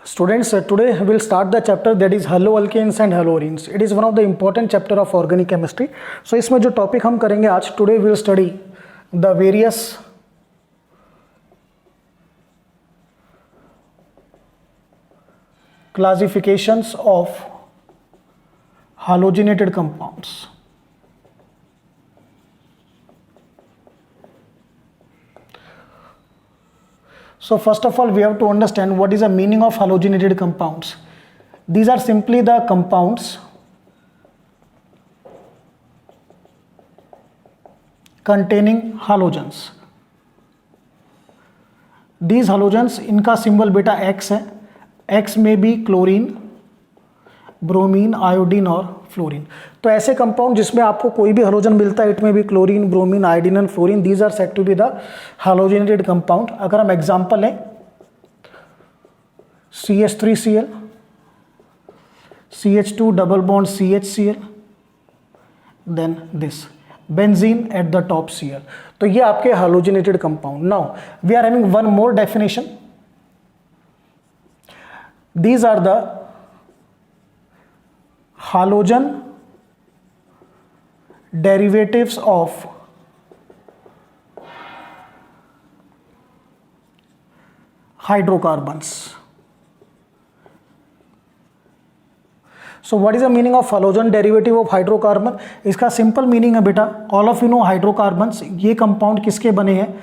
Students, today we'll start the chapter that is haloalkanes and haloarenes. It is one of the important chapter of organic chemistry. So इसमें जो topic हम करेंगे आज, today we'll study the various classifications of halogenated compounds. So first of all, we have to understand what is the meaning of halogenated compounds. These are simply the compounds containing halogens. These halogens, इनका symbol बेटा X है. X में भी chlorine, bromine, iodine और fluorine. तो ऐसे compound जिसमें आपको कोई भी हलोजन मिलता है, इट में भी chlorine, bromine, iodine and fluorine, these are said to be the halogenated compound. अगर हम एग्जांपल लें, CH3Cl, CH2 double bond CHCl, then this benzene at the top Cl. तो ये आपके halogenated compound. Now we are having one more definition. These are the halogen derivatives of hydrocarbons. So what is the meaning of halogen derivative of hydrocarbon? इसका simple meaning है बेटा, all of you no hydrocarbons. ये compound किसके बने हैं?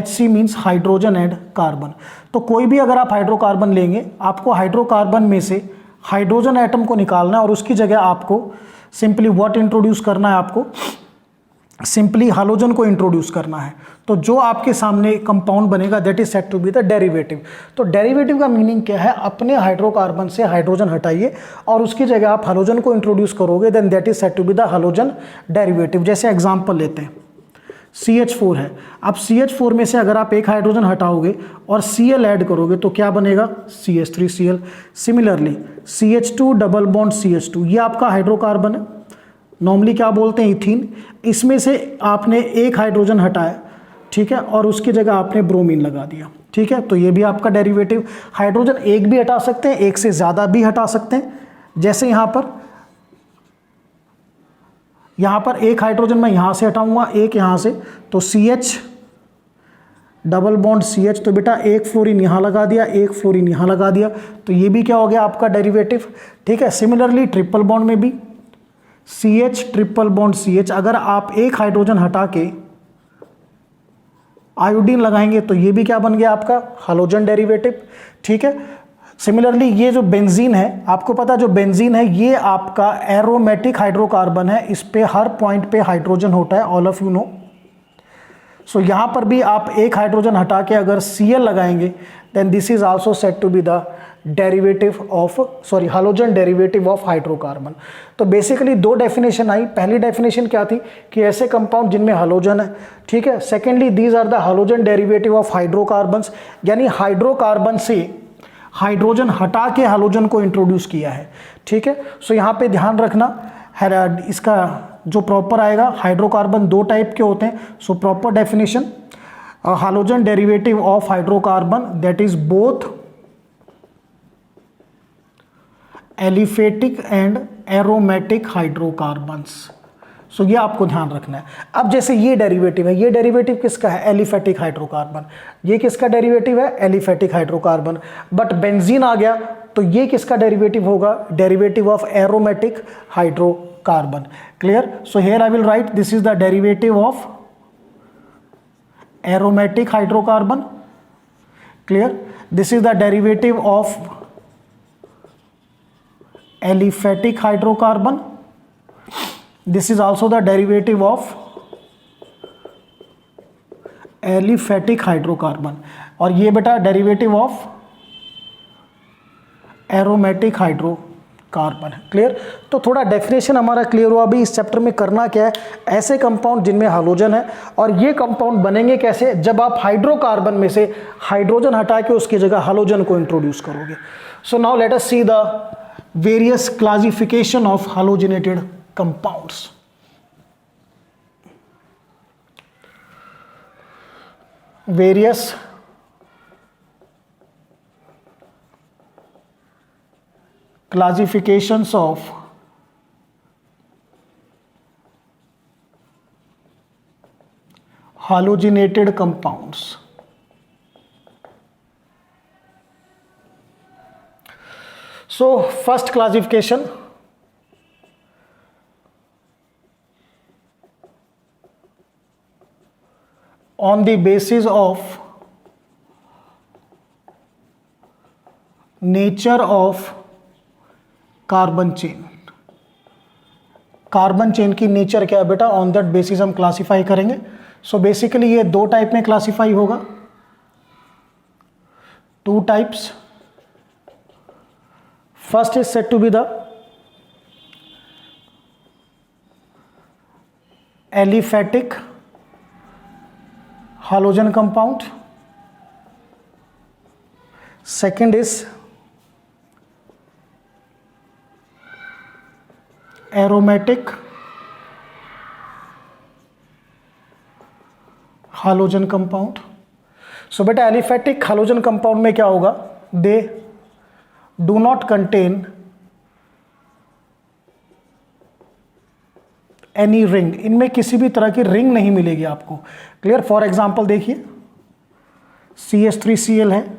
HC means hydrogen and carbon. तो कोई भी अगर आप हाइड्रोकार्बन लेंगे, आपको हाइड्रोकार्बन में से हाइड्रोजन एटम को निकालना है और उसकी जगह आपको सिंपली व्हाट इंट्रोड्यूस करना है? आपको सिंपली हाइड्रोजन को इंट्रोड्यूस करना है. तो जो आपके सामने कंपाउंड बनेगा that is said to be the derivative. तो डेरिवेटिव का मीनिंग क्या है? अपने हाइड्रोकार्बन से हाइड्रोजन हटाइए और उसकी जगह आप हाइड्रोजन को इंट्रोड्यूस करोगे, then that is said to be the hydrogen derivative. जैसे एग्जांपल लेते हैं, CH4 है. अब CH4 में से अगर आप एक हाइड्रोजन हटाओगे और Cl ऐड करोगे तो क्या बनेगा? CH3Cl. Similarly CH2 double bond CH2, ये आपका हाइड्रोकार्बन है, नॉर्मली क्या बोलते हैं? इथीन. इसमें से आपने एक हाइड्रोजन हटाया, ठीक है, और उसकी जगह आपने ब्रोमीन लगा दिया, ठीक है. तो ये भी आपका डेरिवेटिव. हाइड्रोजन एक भी हटा सकते हैं, एक से ज़्यादा भी हटा सकते हैं. जैसे यहाँ पर एक हाइड्रोजन मैं यहाँ से हटाऊंगा, एक यहाँ से, तो CH डबल बॉन्ड CH, तो बेटा एक फ्लोरीन यहाँ लगा दिया, एक फ्लोरीन यहाँ लगा दिया, तो ये भी क्या हो गया? आपका डेरिवेटिव, ठीक है. सिमिलरली ट्रिपल बॉन्ड में भी CH ट्रिपल बॉन्ड CH, अगर आप एक हाइड्रोजन हटा के आयोडीन लगाएंगे तो ये भी क्या बन गया? आपका हाइड्रोजन डेरिवेटिव, ठीक है. सिमिलरली ये जो बेंजीन है, आपको पता जो बेंजीन है ये आपका एरोमेटिक हाइड्रोकार्बन है. इस पे हर पॉइंट पे हाइड्रोजन होता है, ऑल ऑफ यू नो. सो यहाँ पर भी आप एक हाइड्रोजन हटा के अगर Cl लगाएंगे then this is also said to be the derivative of hydrogen derivative of hydrocarbon. तो बेसिकली दो डेफिनेशन आई. पहली डेफिनेशन क्या थी कि ऐसे कंपाउंड जिनमें हाइड्रोजन है, ठीक है. Secondly these are the hydrogen derivative of hydrocarbons, यानी हाइड्रोकार्बन से हाइड्रोजन हटा के हाइड्रोजन को इंट्रोड्यूस किया है, ठीक है. सो यहाँ पे ध्यान रखना, इसका जो प्रॉपर आएगा, हाइड्रोकार्बन दो टाइप के होते हैं. So proper definition, hydrogen derivative of hydrocarbon that is both aliphatic and aromatic hydrocarbons. So ये आपको ध्यान रखना है. अब जैसे ये डेरिवेटिव है, ये डेरिवेटिव किसका है? Aliphatic hydrocarbon. ये किसका डेरिवेटिव है? Aliphatic hydrocarbon. बट बेंजीन आ गया तो ये किसका डेरिवेटिव होगा? Derivative of aromatic hydrocarbon. Clear? So here I will right this is the derivative of aromatic hydrocarbon. Clear? This is the derivative of aliphatic hydrocarbon. This is also the derivative of aliphatic hydrocarbon. और ये बेटा derivative of aromatic hydrocarbon है. Clear? तो थोड़ा definition हमारा clear हुआ. अभी इस चैप्टर में करना क्या है? ऐसे कंपाउंड जिनमें हाइड्रोजन है, और ये कंपाउंड बनेंगे कैसे? जब आप हाइड्रोकार्बन में से हाइड्रोजन हटा के उसकी जगह हाइड्रोजन को इंट्रोड्यूस करोगे. So now let us see the various classification of hydrogenated compounds. Various classifications of halogenated compounds. So first classification, on the basis of nature of carbon chain. Carbon chain की nature क्या है बेटा, on that basis हम classify करेंगे. So basically ये दो type में classify होगा, two types. First is said to be the aliphatic halogen compound. Second is aromatic halogen compound. So बेटा एलिफेटिक halogen compound में क्या होगा, they do not contain any ring. इनमें किसी भी तरह की रिंग नहीं मिलेगी आपको. क्लियर. फॉर एग्जाम्पल देखिए CH3Cl है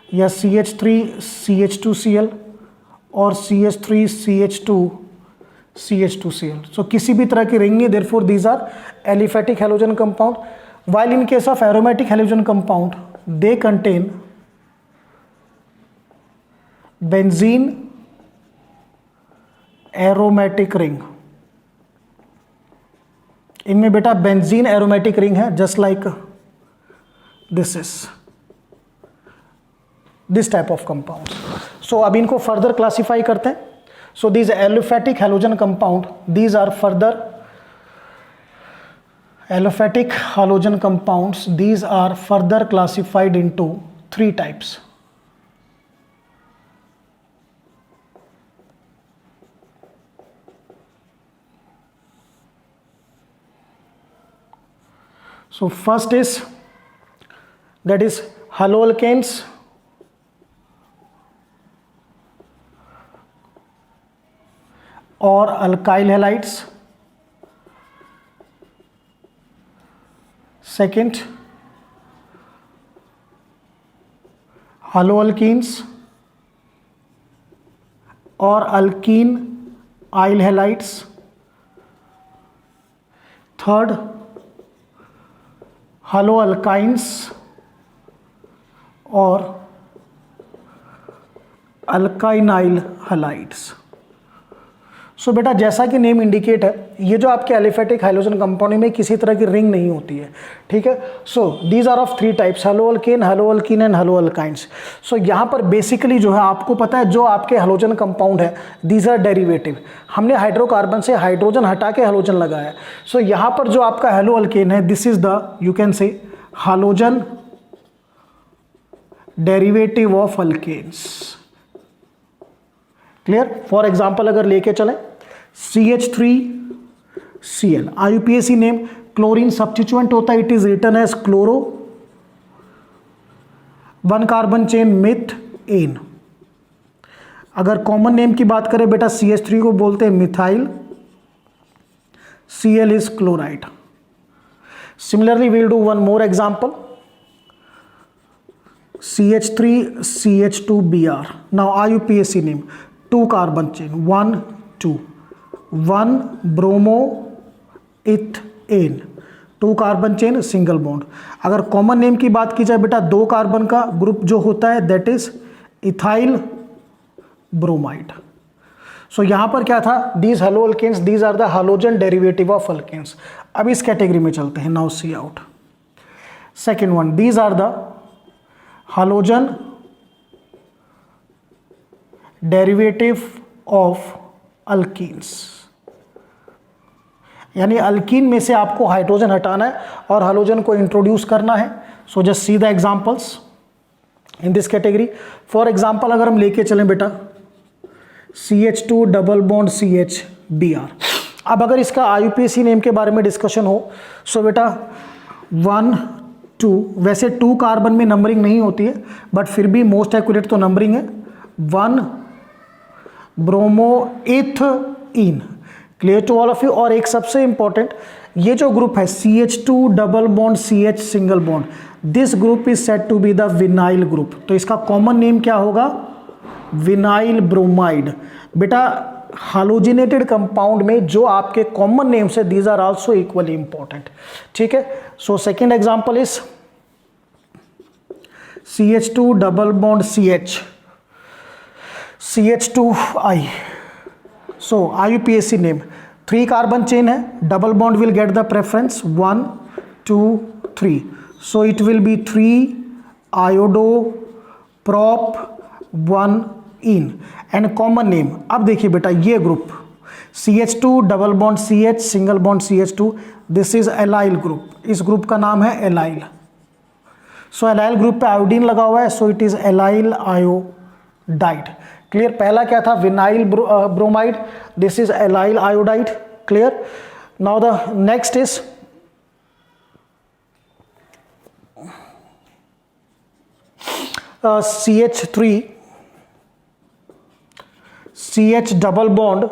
या CH3CH2Cl और CH3CH2CH2Cl. सो किसी भी तरह की रिंग नहीं. Therefore these are aliphatic halogen compound. While in case of aromatic halogen compound they contain benzene aromatic ring. इनमें बेटा बेंजीन एरोमेटिक रिंग है, just like this is this type of compound. So अब इनको further classify करते हैं. So these aliphatic halogen compound, these are further aliphatic halogen compounds, these are further classified into three types. So first is, that is haloalkanes, or alkyl halides. Second, haloalkenes or alkene aryl halides. Third, haloalkynes और alkynyl halides. सो बेटा जैसा कि name indicate है, ये जो आपके aliphatic halogen compound में किसी तरह की रिंग नहीं होती है. ठीक है. So these are of three types, haloalkane, haloalkene and haloalkynes. So यहाँ पर बेसिकली जो है आपको पता है, जो आपके हाइलोजन कंपाउंड है दीज आर डेरिवेटिव. हमने हाइड्रोकार्बन से हाइड्रोजन हटा के हाइलोजन लगाया. सो यहाँ पर जो आपका हलोअल्केन है, this is the, you can say halogen derivative of alkanes. Clear. For example अगर लेके चलें CH3Cl, IUPAC name, chlorine substituent होता है, it is written as chloro, one carbon chain methane. अगर कॉमन नेम की बात करें बेटा, CH3 को बोलते हैं methyl, Cl is chloride. Similarly we'll do one more example, CH3CH2Br. Now IUPAC name, two carbon chain, 1 2, 1 bromo ethane, two carbon chain single bond. अगर common name की बात की जाए बेटा, दो कार्बन का ग्रुप जो होता है that is ethyl bromide. So यहां पर क्या था, these haloalkanes, these are the halogen derivative of alkanes. अब इस कैटेगरी में चलते हैं. Now see out second one, these are the halogen derivative of alkenes. यानी अल्कीन में से आपको हाइड्रोजन हटाना है और हाइलोजन को इंट्रोड्यूस करना है. सो just see the examples in this category. For example अगर हम लेके चलें बेटा CH2 double bond CH Br. अब अगर इसका IUPAC नेम के बारे में डिस्कशन हो, सो बेटा 1 2, वैसे 2 कार्बन में नंबरिंग नहीं होती है बट फिर भी मोस्ट एक्यूरेट तो नंबरिंग है. 1 bromoethene. Clear to all of you. और एक सबसे इंपॉर्टेंट, ये जो ग्रुप है CH2 double bond CH single bond, this group is said to be the vinyl group. तो इसका कॉमन नेम क्या होगा? Vinyl bromide. बेटा हालोजिनेटेड कंपाउंड में जो आपके कॉमन नेम्स है, these are also equally important. ठीक है। So second example is CH2 double bond CH CH2I। So IUPAC name, 3 carbon chain है, double bond will get the preference 1 2 3, so it will be 3 iodo prop 1 in and common name. अब देखिए बेटा ये group CH2 double bond CH single bond CH2, this is allyl group. इस group का नाम है allyl. सो allyl group पे iodine लगा हुआ है, सो it is allyl iodide. Clear. पहला क्या था? Vinyl bromide, this is allyl iodide. Clear. Now the next is CH3 CH double bond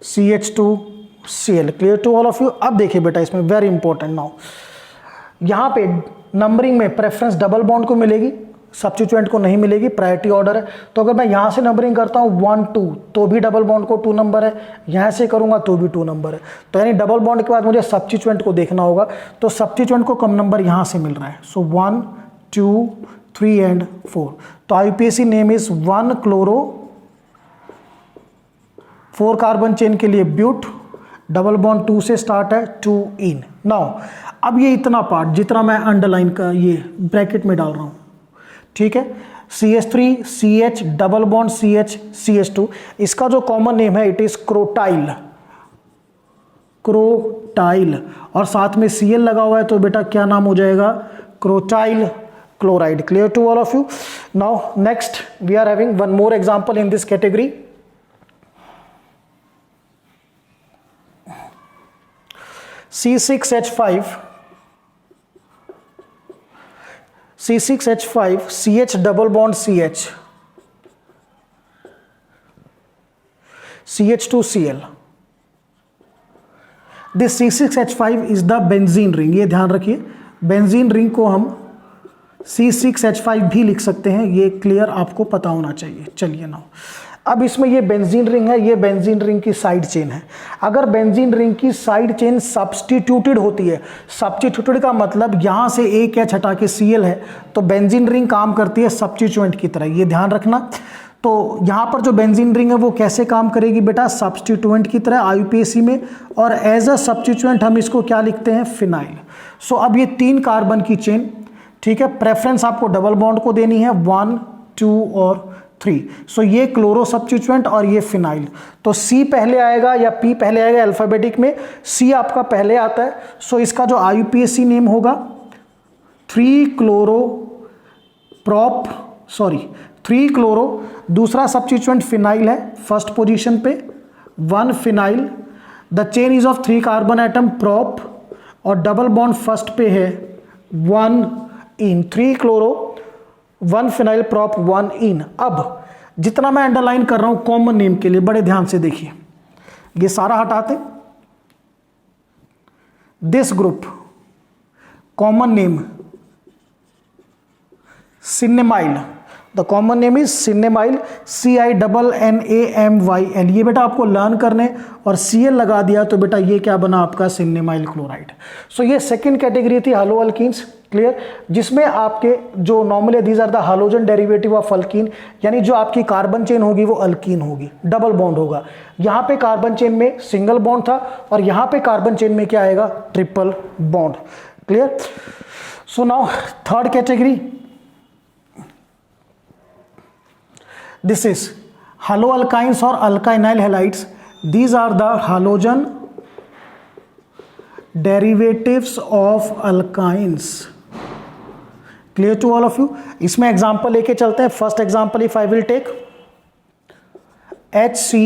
CH2Cl। Clear to all of you. अब देखिए बेटा इसमें वेरी इंपॉर्टेंट, नाउ यहां पे नंबरिंग में प्रेफरेंस डबल बॉन्ड को मिलेगी, सब्स्टिट्यूएंट को नहीं मिलेगी, प्रायोरिटी ऑर्डर है। तो अगर मैं यहां से नंबरिंग करता हूं 1 2 तो भी डबल बॉन्ड को 2 नंबर है, यहां से करूंगा तो भी 2 नंबर है। तो यानी डबल बॉन्ड के बाद मुझे सब्स्टिट्यूएंट को देखना होगा, तो सब्स्टिट्यूएंट को कम नंबर यहां से मिल रहा है। सो 1 2 3 एंड 4। तो IUPAC name is 1 chloro, 4 carbon chain के लिए ब्यूट, डबल बॉन्ड 2 से स्टार्ट है, 2 इन। नाउ अब ये इतना पार्ट जितना मैं अंडरलाइन का ये ब्रैकेट में डाल रहा हूं, ठीक है, CH3 CH double bond CH CH2, इसका जो कॉमन नेम है इट इज क्रोटाइल, क्रोटाइल, और साथ में Cl लगा हुआ है, तो बेटा क्या नाम हो जाएगा? Crotyl chloride. Clear to all of you. Now next we are having one more example in this category. C6H5 CH double bond CH CH2Cl। This C6H5 is the benzene ring. ये ध्यान रखिए, बेंजीन रिंग को हम C6H5 भी लिख सकते हैं, ये क्लियर आपको पता होना चाहिए। चलिए नाउ अब इसमें ये बेंजीन रिंग है, ये बेंजीन रिंग की साइड चेन है। अगर बेंजीन रिंग की साइड चेन सब्स्टिट्यूटेड होती है, सब्स्टिट्यूटेड का मतलब यहां से एक एच हटा के Cl है, तो बेंजीन रिंग काम करती है सब्स्टिट्यूएंट की तरह, ये ध्यान रखना। तो यहां पर जो बेंजीन रिंग है वो कैसे काम करेगी बेटा? सब्स्टिट्यूएंट की तरह IUPAC में, और एज अ सब्स्टिट्यूएंट हम इसको क्या लिखते हैं? फिनाइल। सो अब ये 3 कार्बन की चेन, ठीक है, प्रेफरेंस आपको डबल बॉन्ड को देनी है 1 2 और 3। सो ये क्लोरो सब्स्टिट्यूएंट और ये फिनाइल। तो C पहले आएगा या P पहले आएगा अल्फाबेटिक में? C आपका पहले आता है। सो इसका जो IUPAC नेम होगा 3 क्लोरो, दूसरा सब्स्टिट्यूएंट फिनाइल है फर्स्ट पोजीशन पे, 1 phenyl, the chain is of 3 carbon atom prop, और डबल बॉन्ड फर्स्ट पे है 1 इन, 3 क्लोरो 1 फिनाइल प्रॉप 1 इन। अब जितना मैं अंडरलाइन कर रहा हूं कॉमन नेम के लिए, बड़े ध्यान से देखिए, ये सारा हटाते, this group common name सिनेमाइल, the common name is सिनेमाइल, CINNAMYL। ये बेटा आपको लर्न करने, और Cl लगा दिया तो बेटा ये क्या बना आपका? सिनेमाइल क्लोराइड। सो ये सेकंड कैटेगरी थी हालो अल्कीन्स। क्लियर। जिसमें आपके जो normally these are the halogen derivative of alkene, यानी जो आपकी कार्बन चेन होगी वो अल्कीन होगी, डबल बॉन्ड होगा। यहां पे कार्बन चेन में सिंगल बॉन्ड था, और यहां पे कार्बन चेन में क्या आएगा? Triple bond. Clear. So now third category, this is halo alkynes or alkynyl halides. These are the halogen derivatives of alkynes. Clear to all of you? इसमें example लेके चलते हैं। First example if I will take HC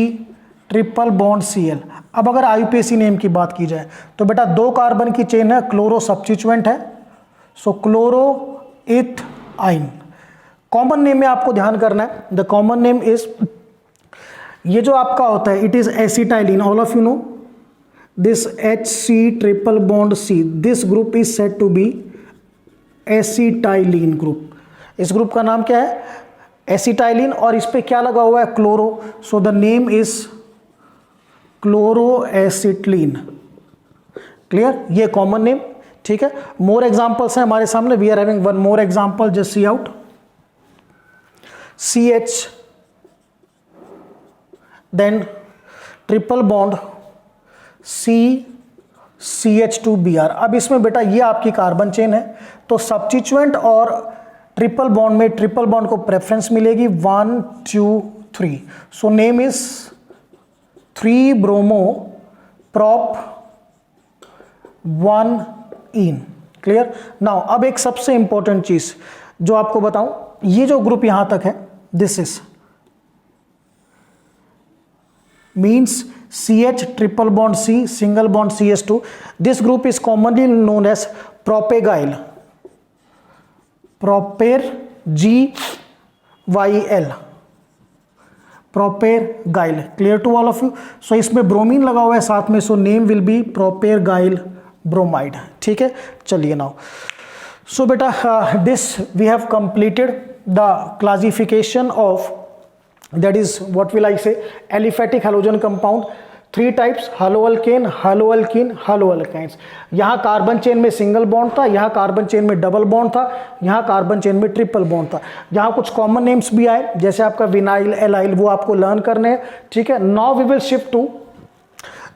triple bond Cl। अब अगर IUPAC name की बात की जाए तो बेटा 2 कार्बन की चेन है, क्लोरो सब्स्टिट्यूएंट है, सो क्लोरो इथ आइन। कॉमन नेम में आपको ध्यान करना है, द कॉमन नेम इज, ये जो आपका होता है it is acetylene, all of you know this HC triple bond C, this group is said to be acetylene group. इस ग्रुप का नाम क्या है? एसिटाइलिन, और इस पे क्या लगा हुआ है? Chloro, so the name is chloroacetylene. Clear? ये कॉमन नेम, ठीक है। मोर एग्जांपल्स हैं हमारे सामने, we are having one more example, just see out. CH, then triple bond CH2Br। अब इसमें बेटा ये आपकी कार्बन चेन है, तो सब्स्टिट्यूएंट और ट्रिपल बॉन्ड में ट्रिपल बॉन्ड को प्रेफरेंस मिलेगी 1 2 3, so name is 3 bromo prop 1 in. Clear? Now अब एक सबसे इंपॉर्टेंट चीज जो आपको बताऊं, ये जो ग्रुप यहां तक है, this is means CH triple bond C single bond CH2. This group is commonly known as propagyl, propergyl, propagyl. Clear to all of you? So इसमें ब्रोमीन लगा हुआ है साथ में, so name will be propagyl bromide। ठीक है, चलिए now, so बेटा this we have completed the classification of, that is what will I say, aliphatic halogen compound, 3 types, haloalkane, haloalkene, haloalkynes। यहाँ कार्बन चेन में सिंगल बॉन्ड था, यहाँ carbon chain में double bond था, यहाँ कार्बन चेन में triple bond था। यहाँ कुछ कॉमन नेम्स भी आए, जैसे आपका विनाइल, एलाइल, वो आपको लर्न करने हैं। ठीक है, now we will shift to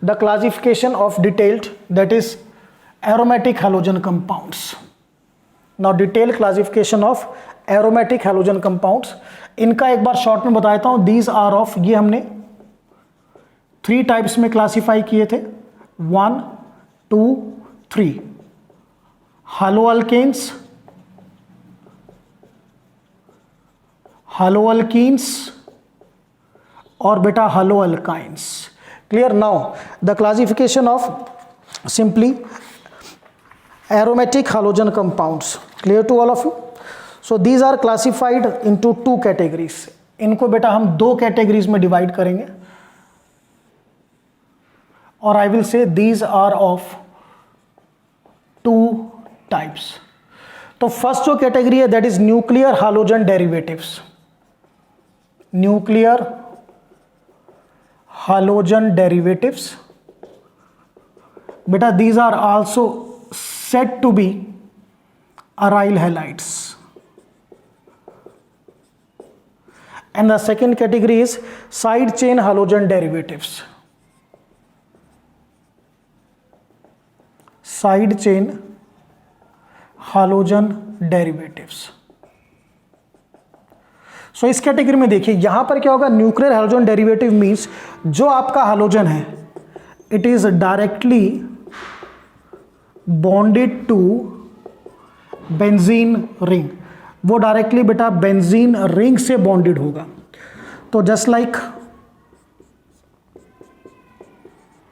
the classification of detailed, that is aromatic halogen compounds. Now detail classification of aromatic halogen compounds, इनका एक बार शॉर्ट में बताता हूं। दीज आर ऑफ, ये हमने 3 टाइप्स में क्लासिफाई किए थे, 1 2 3, हालोअल्केन्स, हालोअल्कीन्स और बेटा haloalkynes. Clear? Now the classification of simply aromatic halogen compounds, clear to all of you? So these are classified into 2 categories। इनको बेटा हम 2 कैटेगरीज में डिवाइड करेंगे, और I will say these are of 2 types। तो first जो category है that is nuclear halogen derivatives, nuclear halogen derivatives बेटा, these are also said to be aryl halides। and the second category is side chain halogen derivatives, side chain halogen derivatives। सो इस category में देखिए यहां पर क्या होगा, nuclear halogen derivative means जो आपका हालोजन है it is directly bonded to benzene ring, वो डायरेक्टली बेटा बेंजीन रिंग से बॉन्डेड होगा। तो just like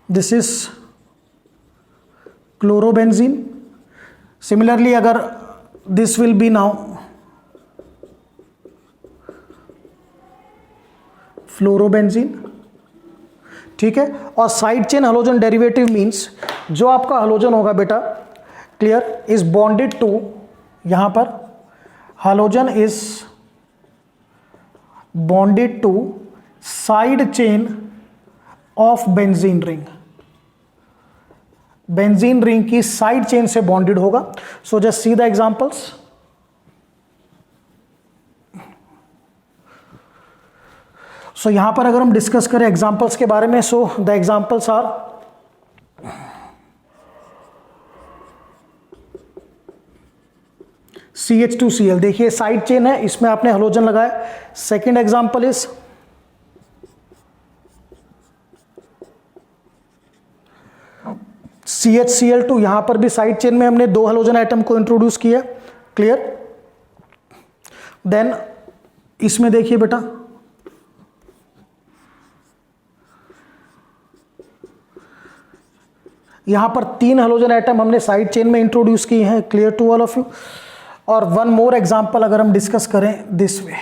this is chlorobenzene, similarly अगर this will be now fluorobenzene. ठीक है, और side chain halogen derivative means जो आपका हालोजन होगा बेटा, क्लियर, इज बॉन्डेड टू, यहां पर halogen is bonded to side chain of benzene ring, benzene ring की साइड चेन से बॉन्डेड होगा। So just see the examples. सो यहां पर अगर हम डिस्कस करें एग्जांपल्स के बारे में, so the examples are CH2Cl, देखिए साइड चेन है, इसमें आपने हालोजन लगाया। सेकेंड एग्जांपल इज CHCl2, यहां पर भी साइड चेन में हमने 2 हालोजन आइटम को इंट्रोड्यूस किया। क्लियर? देन इसमें देखिए बेटा यहां पर 3 हालोजन आइटम हमने साइड चेन में इंट्रोड्यूस किए हैं। Clear to all of you? और वन मोर एग्जांपल अगर हम डिस्कस करें दिस वे,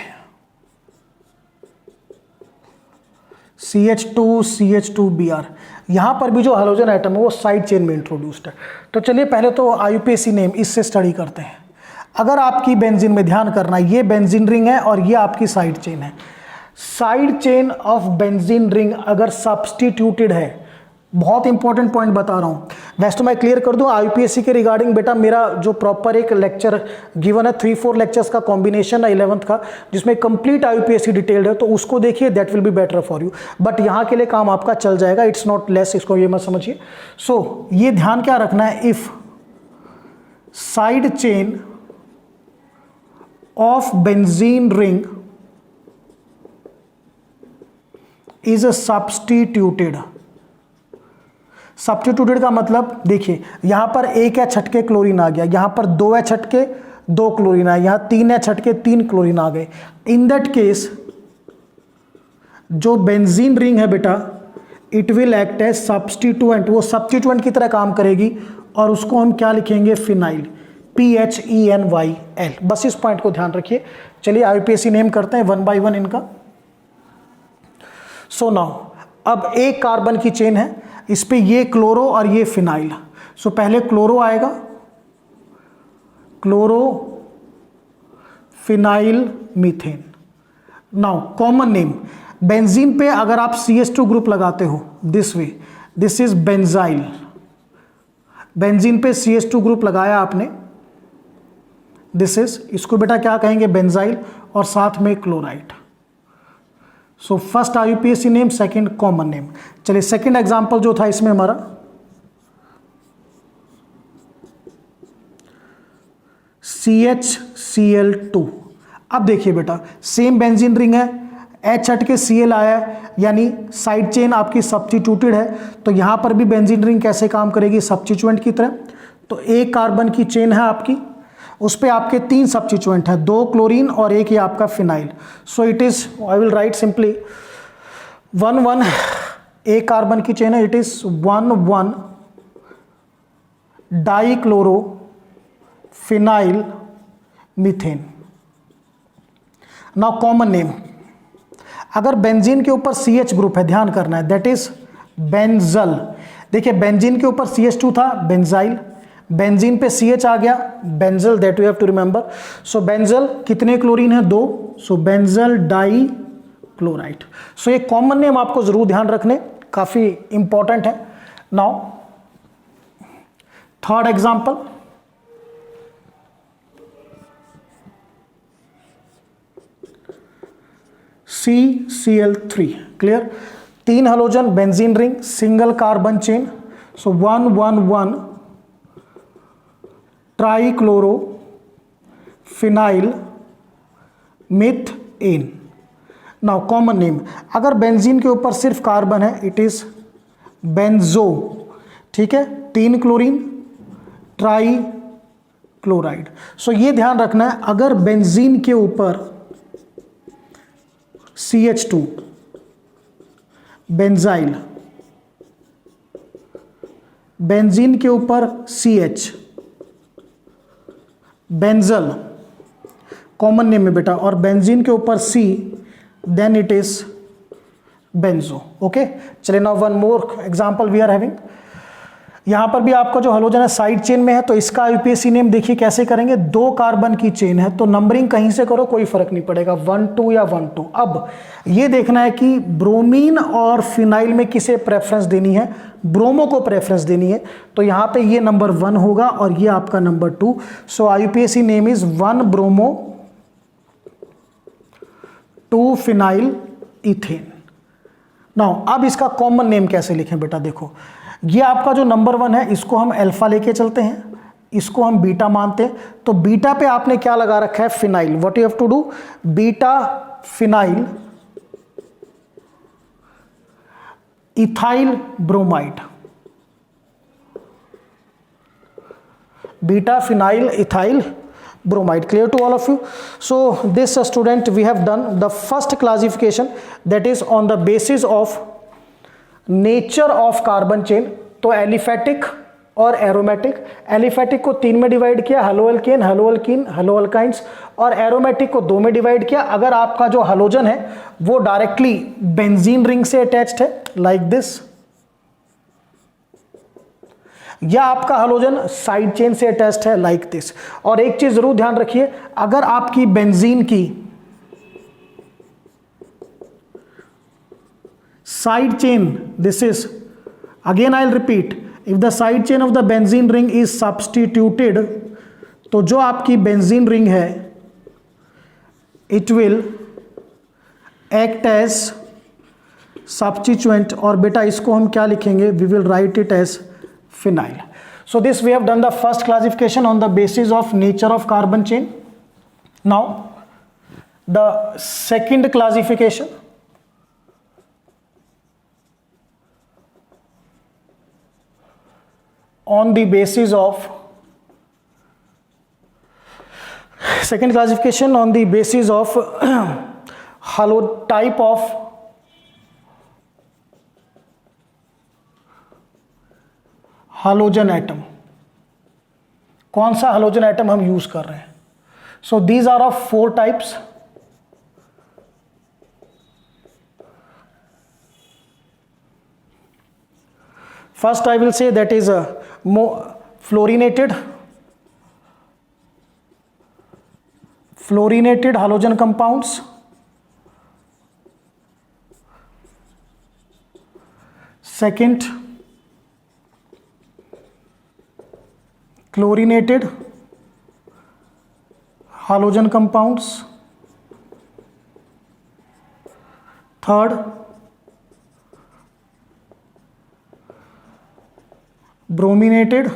CH2CH2Br, यहां पर भी जो हेलोजन एटम है वो साइड चेन में इंट्रोड्यूस्ड है। तो चलिए पहले तो IUPAC नेम इससे स्टडी करते हैं। अगर आपकी बेंजीन में ध्यान करना, ये बेंजीन रिंग है और ये आपकी साइड चेन है। Side chain of benzene ring अगर सब्सटीट्यूटेड है, बहुत इंपॉर्टेंट पॉइंट बता रहा हूं, वैसे तो मैं क्लियर कर दूं IUPAC के रिगार्डिंग बेटा मेरा जो प्रॉपर एक लेक्चर गिवन है 3-4 लेक्चर्स का कॉम्बिनेशन है 11th का, जिसमें कंप्लीट IUPAC डिटेल्ड है, तो उसको देखिए, that will be better for you. But यहां के लिए काम आपका चल जाएगा, इट्स नॉट लेस, इसको ये मत समझिए। सो ये ध्यान क्या रखना है, if side chain of benzene ring is substituted. Substituted का मतलब देखिए, यहां पर 1 H हटके क्लोरीन आ गया, यहां पर 2 H हटके 2 क्लोरीन आए, यहां 3 H हटके 3 क्लोरीन आ गए। इन दैट केस जो बेंजीन रिंग है बेटा, it will act as substituent, वो सब्स्टिट्यूएंट की तरह काम करेगी और उसको हम क्या लिखेंगे, फिनाइल, PHENYL। बस इस पॉइंट को ध्यान रखिए। चलिए IUPAC नेम करते हैं 1 by 1 इनका। सो नाउ अब एक कार्बन की चेन है, इस पे ये क्लोरो और ये फिनाइल। सो पहले क्लोरो आएगा, chloro phenyl methane. Now common name, benzene पे अगर आप CH2 ग्रुप लगाते हो this way, this is benzyl. Benzene पे CH2 ग्रुप लगाया आपने, दिस इज, इसको बेटा क्या कहेंगे, बेंजाइल, और साथ में chloride. So first IUPAC name, second common name. चलिए सेकंड एग्जांपल जो था इसमें हमारा CHCl2। अब देखिए बेटा, सेम बेंजीन रिंग है, H हट के Cl आया है, यानी साइड चेन आपकी सब्स्टिट्यूटेड है। तो यहां पर भी बेंजीन रिंग कैसे काम करेगी, सब्स्टिट्यूएंट की तरह। तो एक कार्बन की चेन है आपकी, उस पे आपके 3 सब्स्टिट्यूएंट है, 2 क्लोरीन और एक ये आपका phenyl. So it is, I will write simply 1-1, एक कार्बन की चेन है, it is 1,1 dichloro phenyl methane. Now common name, अगर बेंजीन के ऊपर CH ग्रुप है, ध्यान करना है, दैट इज बेंजल। देखिए बेंजीन के ऊपर CH2 था, बेंजाइल, बेंजीन पे CH आ गया, benzal, that you have to remember. So benzal कितने क्लोरीन है, 2, so benzal di chloride. So ये कॉमन नेम आपको जरूर ध्यान रखने, काफी इंपॉर्टेंट है। Now third example, CCl3, clear, 3 halogen benzene ring, single carbon chain. So 1,1,1 trichloro phenyl methane. Now common name, अगर बेंजीन के ऊपर सिर्फ कार्बन है, इट इज बेंजो, ठीक है, 3 क्लोरीन, ट्राई क्लोराइड। सो ये ध्यान रखना है, अगर बेंजीन के ऊपर CH2 बेंजाइल, बेंजीन के ऊपर CH बेंजल, कॉमन नेम है बेटा, और बेंजीन के ऊपर C, then it is benzo. Okay, चलिए now one more example we are having. यहां पर भी आपका जो हेलोजन है साइड चेन में है, तो इसका IUPAC नेम देखिए कैसे करेंगे। 2 कार्बन की चेन है, तो नंबरिंग कहीं से करो कोई फर्क नहीं पड़ेगा, 1-2 या 1-2। अब ये देखना है कि ब्रोमीन और फिनाइल में किसे प्रेफरेंस देनी है, ब्रोमो को प्रेफरेंस देनी है। तो यहां पे ये नंबर 1 होगा और ये आपका number 2। So IUPAC name is 1 bromo 2 phenyl ethane. Now अब इसका कॉमन नेम कैसे लिखें बेटा, देखो ये आपका जो नंबर 1 है, इसको हम अल्फा लेके चलते हैं, इसको हम बीटा मानते हैं। तो बीटा पे आपने क्या लगा रखा है, phenyl. What you have to do, beta phenyl ethyl bromide, beta phenyl ethyl bromide. Clear to all of you? So this student we have done the first classification, that is on the basis of nature of carbon chain. तो aliphatic और aromatic. Aliphatic को 3 में divide किया, हेलोअल्केन, हेलोअल्कीन, हेलोअल्काइंस, और aromatic को 2 में divide किया अगर आपका जो हेलोजन है वो डायरेक्टली बेंजीन रिंग से अटैच्ड है लाइक दिस, या आपका हेलोजन साइड चेन से अटैच्ड है लाइक दिस। और एक चीज जरूर ध्यान रखिए, अगर आपकी बेंजीन की side chain, this is again I will repeat, if the side chain of the benzene ring is substituted, तो जो आपकी बेंजीन रिंग है it will act as substituent, और बेटा इसको हम क्या लिखेंगे, we will write it as phenyl. So this we have done the first classification on the basis of nature of carbon chain. Now the second classification on the basis of type of halogen atom, कौन सा halogen atom हम use कर रहे हैं. So these are of 4 types. First I will say that is fluorinated halogen compounds. Second, chlorinated halogen compounds. Third, brominated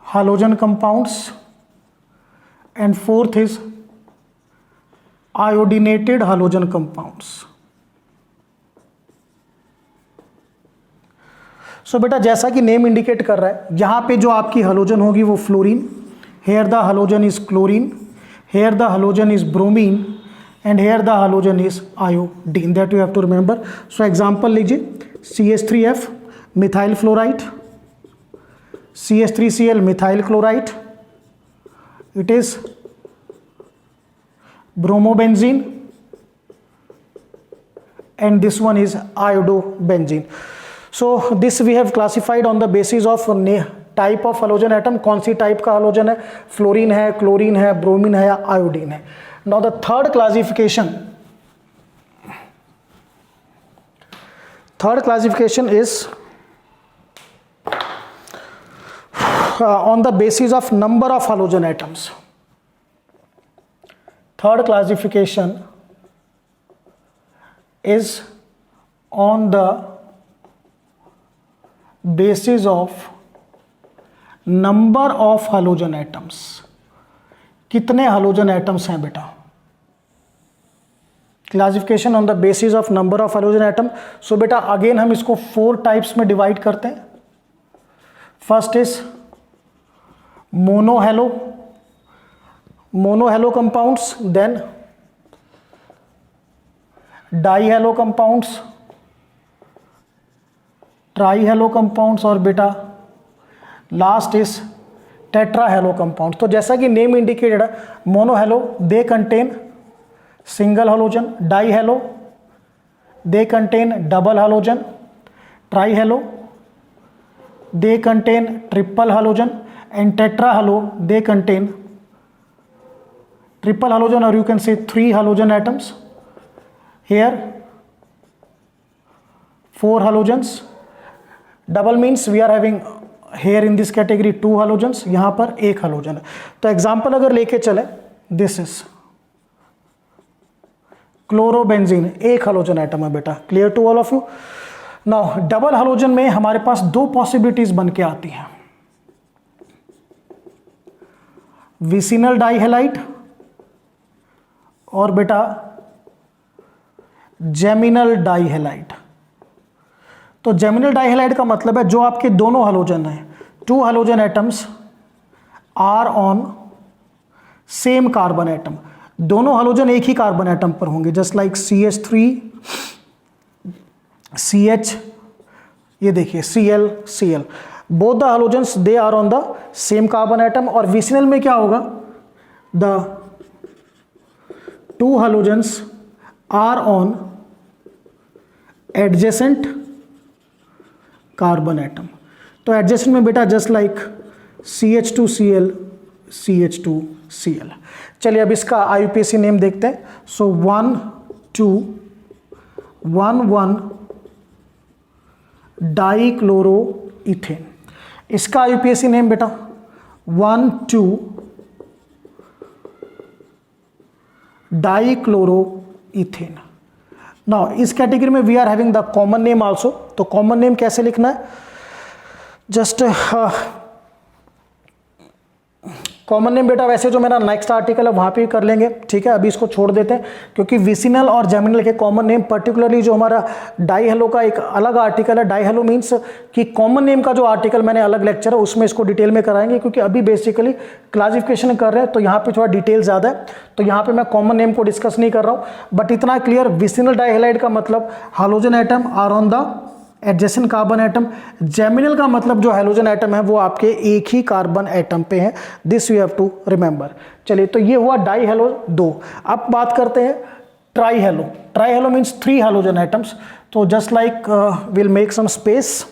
halogen compounds, and fourth is iodinated halogen compounds. सो बेटा जैसा कि name indicate कर रहा है, यहाँ पे जो आपकी हलोजन होगी वो fluorine, here the halogen is chlorine, here the halogen is bromine, and here the halogen is iodine. That you have to remember. So example लीजिए, CH3F methyl fluoride, CH3Cl methyl chloride, it is bromobenzene, and this one is iodobenzene. So this we have classified on the basis of type of halogen atom. कौन सी type का halogen है, fluorine है, chlorine है, bromine है या iodine है. Now the third classification is on the basis of number of halogen atoms. Third classification is on the basis of number of halogen atoms. कितने halogen atoms हैं बेटा. Classification on the basis of number of halogen atom. सो बेटा again हम इसको 4 types में divide करते हैं. First is monohalo compounds, then dihalo compounds, trihalo compounds, और बेटा लास्ट इज टेट्राहेलो कंपाउंड. तो जैसा कि नेम इंडिकेटेड है, monohalo they contain single halogen, dihalo they contain double halogen, trihalo they contain triple halogen, and tetrahalo they contain triple halogen, और you can say 3 halogen atoms. Here 4 halogens. Double means we are having here in this category 2 halogens, यहां पर 1 halogen है. तो example अगर लेके चले, this is chlorobenzene, 1 halogen atom है बेटा. Clear to all of you. Now double halogen में हमारे पास 2 पॉसिबिलिटीज बन के आती हैं, विसिनल डाइहेलाइड और बेटा जेमिनल डाइहेलाइड. तो जेमिनल डाइहेलाइड का मतलब है जो आपके दोनों हेलोजन हैं, 2 halogen atoms are on same carbon atom. दोनों हेलोजन एक ही कार्बन एटम पर होंगे, जस्ट लाइक CH3 CH ये देखिए Cl Cl, both the halogens they are on the same carbon atom. और विसिनल में क्या होगा, the two halogens are on adjacent carbon atom. तो एडजेसेंट में बेटा जस्ट लाइक CH2Cl CH2Cl। चलिए अब इसका IUPAC नेम देखते हैं। So 1 2 1 1 dichloroethane. इसका IUPAC नेम बेटा 1 2 डाइक्लोरोइथेन। नाउ इस कैटेगरी में we are having the common name also. तो कॉमन नेम कैसे लिखना है, जस्ट कॉमन नेम बेटा वैसे जो मेरा नेक्स्ट आर्टिकल है वहाँ पे कर लेंगे, ठीक है। अभी इसको छोड़ देते हैं क्योंकि विसिनल और जेमिनल के कॉमन नेम, पर्टिकुलरली जो हमारा डाई हेलो का एक अलग आर्टिकल है। डाई हेलो मीन्स कि कॉमन नेम का जो आर्टिकल मैंने अलग लेक्चर है उसमें इसको डिटेल में कराएंगे, क्योंकि अभी बेसिकली क्लासिफिकेशन कर रहे हैं तो यहाँ पे थोड़ा डिटेल ज़्यादा है, तो यहाँ पे मैं कॉमन नेम को डिस्कस नहीं कर रहा हूँ। बट इतना क्लियर, विसिनल डाइहैलाइड का मतलब hydrogen atom are on the adjacent carbon atom. Geminal का मतलब जो हाइड्रोजन एटम है वो आपके एक ही कार्बन एटम पे है। This you have to remember. चलिए तो ये हुआ डाई हेलो 2। अब बात करते हैं tri halo. Tri halo means 3 hydrogen atoms. तो just like will make some space.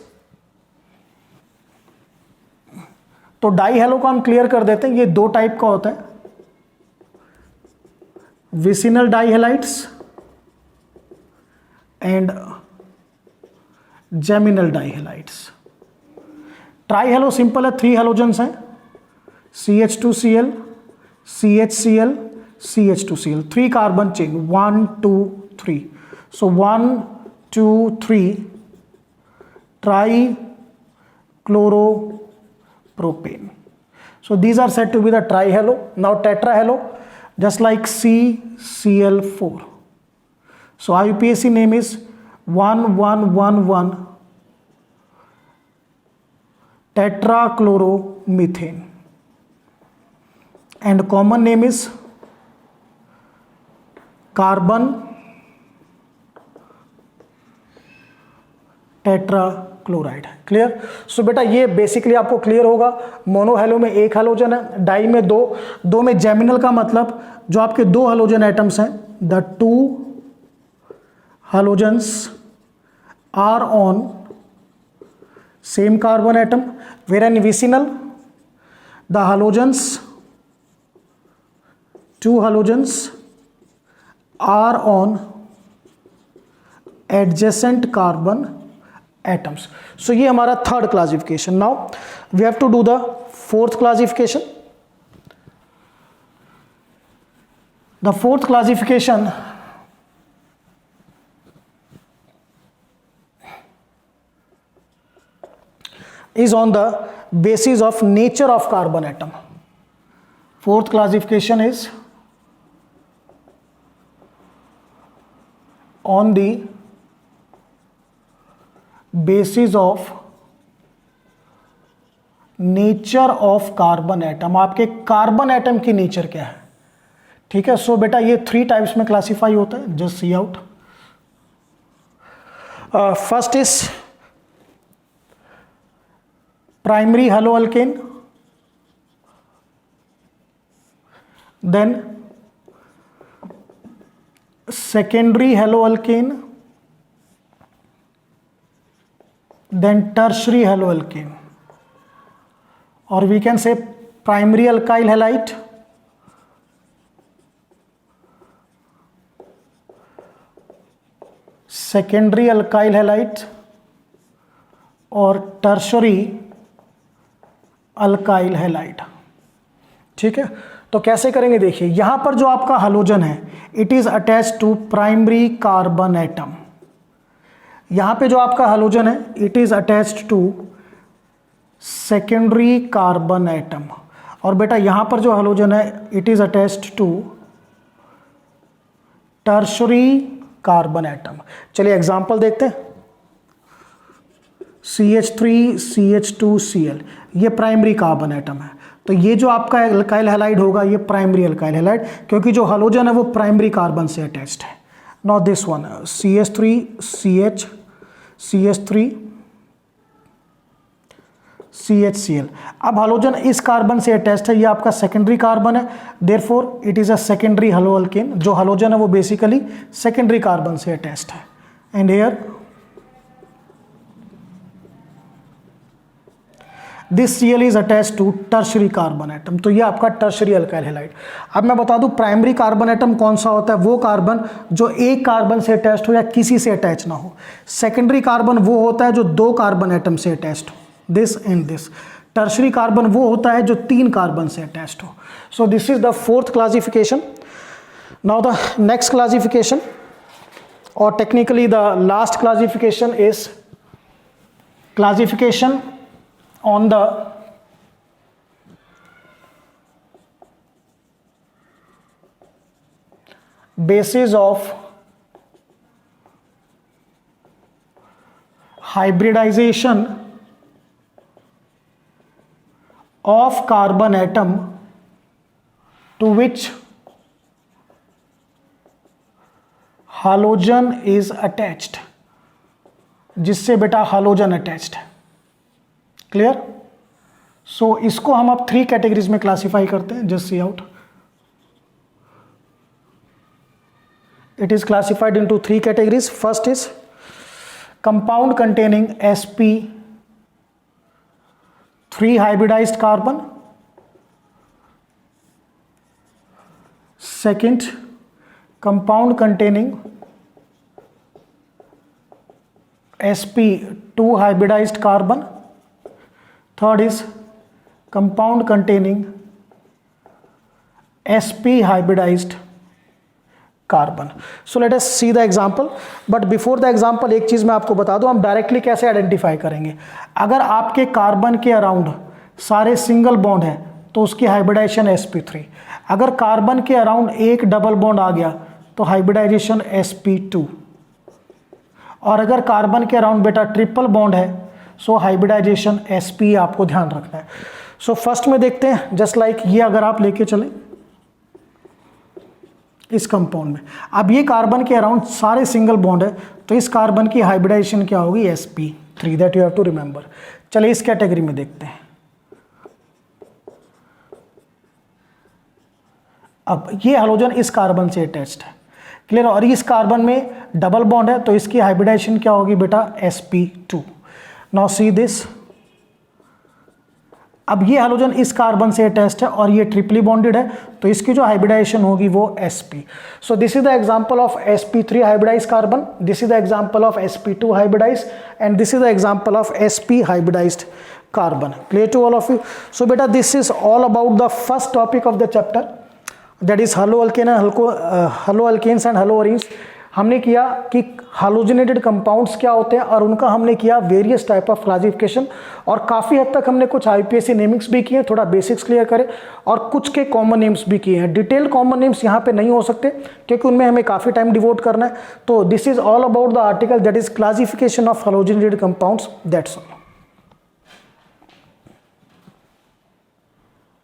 तो डाई हेलो को हम क्लियर कर देते हैं। ये 2 टाइप का होता है, vicinal dihalides and geminal dihalides. Tri halo simple है, 3 हैलोजेंस हैं, CH2Cl CHCl CH2Cl, 3 carbon chain 1 2 3। सो 1 2 3 tri chloropropan. So these are said to be the trihalo. Now tetrahalo, just like CCl4. So IUPAC name is 1111 tetrachloromethane, and common name is carbon tetrachloride. Clear. So बेटा ये basically आपको clear होगा। मोनोहेलो में 1 halogen है, die में 2, 2 में geminal का मतलब जो आपके 2 हैलोजन एटम्स हैं, the 2 halogens are on same carbon atom. Where in vicinal the halogens 2 halogens are on adjacent carbon atoms. So ये हमारा third classification. Now we have to do the fourth classification. The fourth classification is on the basis of nature of carbon atom. Fourth classification is on the basis of nature of carbon atom. आपके carbon atom की nature क्या है, ठीक है। सो बेटा ये 3 types में classify होता है, just see out. First is primary halo alkane, then secondary halo alkane, then tertiary haloalkane, or we can say primary alkyl halide, secondary alkyl halide और tertiary alkyl halide। ठीक है, तो कैसे करेंगे देखिए, यहां पर जो आपका हैलोजन है it is attached to primary carbon atom. यहां पे जो आपका हैलोजन है it is attached to secondary carbon atom, और बेटा यहां पर जो हैलोजन है it is attached to tertiary carbon atom. चलिए एग्जांपल देखते हैं। CH3CH2Cl ये प्राइमरी कार्बन एटम है, तो ये जो आपका अल्काइल हैलाइड होगा ये प्राइमरी अल्काइल हैलाइड, क्योंकि जो हैलोजन है वो प्राइमरी कार्बन से अटैच्ड है। Now this one CH3CH CH3 CHCl। अब हालोजन इस कार्बन से अटैच्ड है, ये आपका सेकेंडरी कार्बन है, therefore it is a secondary halo alkane. जो हालोजन है वो बेसिकली सेकेंडरी कार्बन से अटैच्ड है। And here this Cl is attached to tertiary carbon atom. तो ये आपका टर्शरी अल्काइल हैलाइड। अब मैं बता दूं प्राइमरी कार्बन एटम कौन सा होता है, वो कार्बन जो एक कार्बन से अटैच्ड हो या किसी से अटैच ना हो। सेकेंडरी कार्बन वो होता है जो दो कार्बन एटम से अटैच्ड हो, this and this. Tertiary carbon वो होता है जो तीन कार्बन से अटैच्ड हो। So this is the fourth classification. Now the next classification और technically the last classification is classification on the basis of hybridization of carbon atom to which halogen is attached, जिससे बेटा halogen attached है। Clear? सो इसको हम अब three categories में classify करते हैं, just see out. It is classified into three categories. First is compound containing sp3 hybridized carbon. Second, compound containing sp2 hybridised carbon. Third is compound containing sp hybridized carbon. So let us see the example. But before the example एक चीज़ मैं आपको बता दूं, हम directly कैसे identify करेंगे। अगर आपके कार्बन के अराउंड सारे सिंगल बॉन्ड है तो उसकी हाइब्रिडाइजेशन sp3। अगर कार्बन के अराउंड एक डबल बॉन्ड आ गया तो हाइब्रिडाइजेशन sp2। और अगर कार्बन के अराउंड बेटा ट्रिपल बॉन्ड है सो हाइब्रिडाइजेशन sp आपको ध्यान रखना है। सो फर्स्ट में देखते हैं, जस्ट लाइक ये अगर आप लेके चलें इस कंपाउंड में, अब ये कार्बन के अराउंड सारे सिंगल बॉन्ड है तो इस कार्बन की हाइब्रिडाइजेशन क्या होगी, sp3, that you have to remember. चलिए इस कैटेगरी में देखते हैं। अब ये हालोजन इस कार्बन से अटैच्ड है, क्लियर। और इस कार्बन में डबल बॉन्ड है तो इसकी हाइब्रिडाइजेशन क्या होगी बेटा, sp2। नाउ सी दिस, अब ये हालोजन इस कार्बन से अटैच्ड है और ये ट्रिपली बॉन्डेड है तो इसकी जो हाइब्रिडाइजेशन होगी वो sp। So this is the example of sp3 hybridized carbon, this is the example of sp2 hybridized and this is the example of sp hybridized carbon. Clear to all of you? So बेटा this is all about the first topic of the chapter, that is halo alkane and halo alkanes and halo arenes. हमने किया कि हालोजनेटेड compounds क्या होते हैं और उनका हमने किया वेरियस टाइप ऑफ क्लासिफिकेशन, और काफ़ी हद तक हमने कुछ आईपीएससी नेमिंग्स भी किए, थोड़ा बेसिक्स क्लियर करें, और कुछ के कॉमन नेम्स भी किए हैं। डिटेल कॉमन नेम्स यहाँ पे नहीं हो सकते क्योंकि उनमें हमें काफ़ी टाइम डिवोट करना है। तो this is all about the article that is classification of halogenated compounds, that's all.